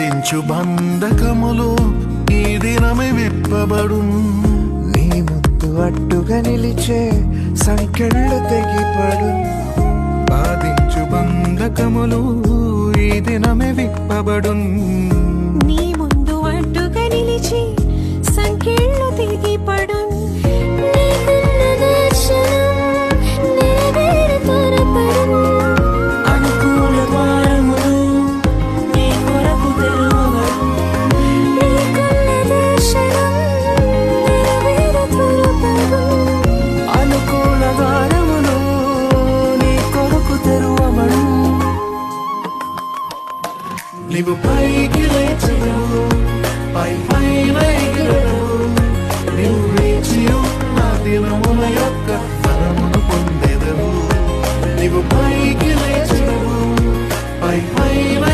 బాధించు బంధకములు ఈ దినమే విప్పబడు. నీ ముద్దు అడ్డుగా నిలిచే సంకెళ్ళు తెగిపడు. బాధించు బంధకములు ఈ దినమే విప్పబడు. నీ ముందు అడ్డుగా నిలిచి సంకెళ్ళు తెగిపడు. నీవు పైకి లేచవు, పై పైన ఎగరవు. నీవు వేచి ఉన్న దినముల యొక్క ఫలమును పొందెదవు. నీవు పైకి లేచవు, పై పైన